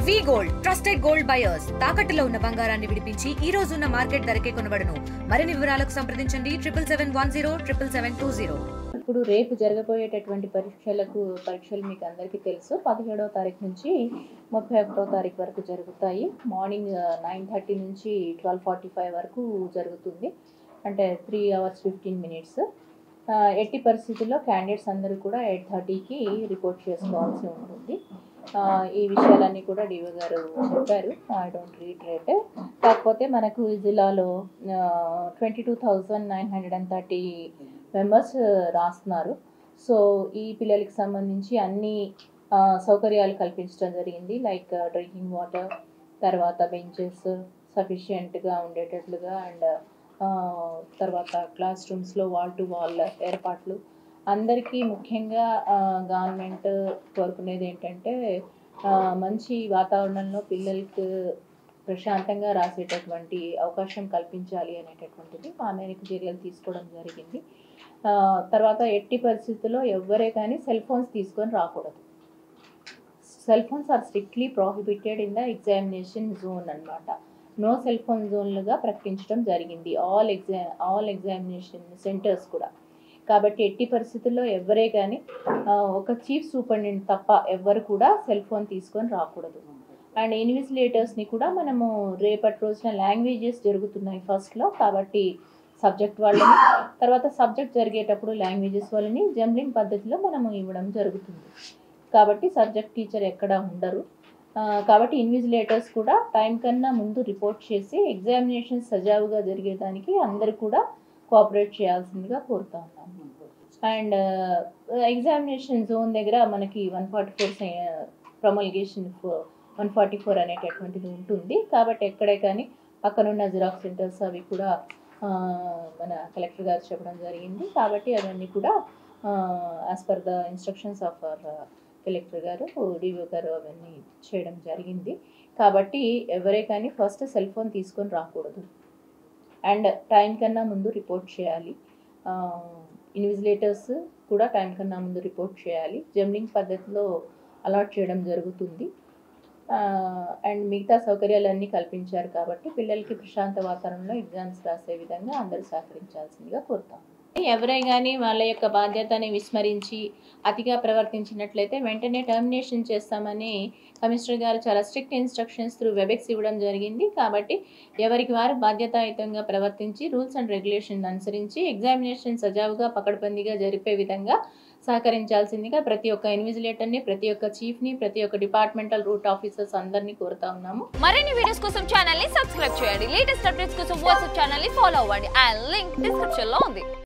వి gold trusted gold buyers తాకట్టులో ఉన్న బంగారాన్ని విడిపించి ఈ రోజు ఉన్న మార్కెట్ ధరకే కొనబడును. మరిన్ని వివరాలకు సంప్రదించండి 77107720. ఇప్పుడు రేపు జరగబోయేటటువంటి పరీక్షలు మీకు అందరికీ తెలుసు. 17వ తారీఖు నుంచి 31వ తారీఖు వరకు జరుగుతాయి. మార్నింగ్ 9:30 నుంచి 12:45 వరకు జరుగుతుంది. అంటే 3 hours 15 minutes. ఎట్టి పరిస్థితుల్లో క్యాండిడేట్స్ అందరూ కూడా 8:30కి రిపోర్ట్ చేసుకోవాల్సి ఉంటుంది. ఈ విషయాలన్నీ కూడా డిఓ గారు చెప్పారు. I don't retreat. కాకపోతే మనకు ఈ జిల్లాలో 22,930 మెంబర్స్ రాస్తున్నారు. సో ఈ పిల్లలకి సంబంధించి అన్ని సౌకర్యాలు కల్పించడం జరిగింది. లైక్ డ్రింకింగ్ వాటర్, తర్వాత బెంచెస్ సఫిషియెంట్గా ఉండేటట్లుగా, అండ్ తర్వాత క్లాస్ రూమ్స్లో వాల్ టు వాల్ ఏర్పాట్లు. అందరికీ ముఖ్యంగా గవర్నమెంట్ కోరుకునేది ఏంటంటే మంచి వాతావరణంలో పిల్లలకి ప్రశాంతంగా రాసేటటువంటి అవకాశం కల్పించాలి అనేటటువంటిది ఆ మేరకు చర్యలు తీసుకోవడం జరిగింది. తర్వాత ఎట్టి పరిస్థితుల్లో ఎవరే కానీ సెల్ ఫోన్స్ తీసుకొని రాకూడదు. Cell phones are strictly prohibited in the examination zone అన్నమాట. నో సెల్ ఫోన్ జోన్లుగా ప్రకటించడం జరిగింది ఆల్ ఎగ్జామినేషన్ సెంటర్స్ కూడా. కాబట్టి ఎట్టి పరిస్థితుల్లో ఎవరే కానీ ఒక చీఫ్ సూపరింటెండెంట్ తప్ప ఎవ్వరు కూడా సెల్ ఫోన్ తీసుకొని రాకూడదు. అండ్ ఇన్విజిలేటర్స్ని కూడా మనము రేపటి రోజున లాంగ్వేజెస్ జరుగుతున్నాయి ఫస్ట్లో, కాబట్టి సబ్జెక్ట్ వాళ్ళని, తర్వాత సబ్జెక్ట్ జరిగేటప్పుడు లాంగ్వేజెస్ వాళ్ళని జంబ్లింగ్ పద్ధతిలో మనము ఇవ్వడం జరుగుతుంది. కాబట్టి సబ్జెక్ట్ టీచర్ ఎక్కడ ఉండరు. కాబట్టి ఇన్విజిలేటర్స్ కూడా టైం కన్నా ముందు రిపోర్ట్ చేసి ఎగ్జామినేషన్ సజావుగా జరిగేదానికి అందరూ కూడా కోఆపరేట్ చేయాల్సిందిగా కోరుతా ఉన్నాము. అండ్ ఎగ్జామినేషన్ జోన్ దగ్గర మనకి 144 ప్రొమల్గేషన్ 144 అనేటటువంటిది ఉంటుంది. కాబట్టి ఎక్కడే కానీ పక్కనున్న జిరాక్స్ సెంటర్స్ అవి కూడా మన కలెక్టర్ గారు చెప్పడం జరిగింది. కాబట్టి అవన్నీ కూడా as per the instructions of collector గారు, డిఓ గారు అవన్నీ చేయడం జరిగింది. కాబట్టి ఎవరే కానీ ఫస్ట్ సెల్ ఫోన్ తీసుకొని రాకూడదు. అండ్ టైం కన్నా ముందు రిపోర్ట్ చేయాలి. ఇన్విజిలేటర్స్ కూడా టైం కన్నా ముందు రిపోర్ట్ చేయాలి. జంబ్లింగ్ పద్ధతిలో అలాట్ చేయడం జరుగుతుంది. అండ్ మిగతా సౌకర్యాలన్నీ కల్పించారు. కాబట్టి పిల్లలకి ప్రశాంత వాతావరణంలో ఎగ్జామ్స్ రాసే విధంగా అందరూ సహకరించాల్సిందిగా కోరుతాం. ఎవరై కానీ వాళ్ళ యొక్క బాధ్యతని విస్మరించి అతిగా ప్రవర్తించినట్లయితే వెంటనే టర్మినేషన్ చేస్తామని కమిషనర్ గారు చాలా స్ట్రిక్ట్ ఇన్స్ట్రక్షన్స్ త్రూ వెబెక్స్ ఇవ్వడం జరిగింది. కాబట్టి ఎవరికి వారు బాధ్యతాయుతంగా ప్రవర్తించి రూల్స్ అండ్ రెగ్యులేషన్ అనుసరించి ఎగ్జామినేషన్ సజావుగా పకడ్బందీగా జరిపే విధంగా సహకరించాల్సిందిగా ప్రతి ఒక్క ఇన్విజిలేటర్ని, ప్రతి ఒక్క చీఫ్ని, ప్రతి ఒక్క డిపార్ట్మెంటల్ రూట్ ఆఫీసర్స్ అందరినీ కోరుతా ఉన్నాము. మరిన్ని వీడియోస్ కోసం ఛానల్ ని సబ్స్క్రైబ్ చేయండి. లేటెస్ట్ అప్డేట్స్ కోసం వాట్సాప్ ఛానల్ ని ఫాలో అవ్వండి. ఆ లింక్ డిస్క్రిప్షన్ లో ఉంది.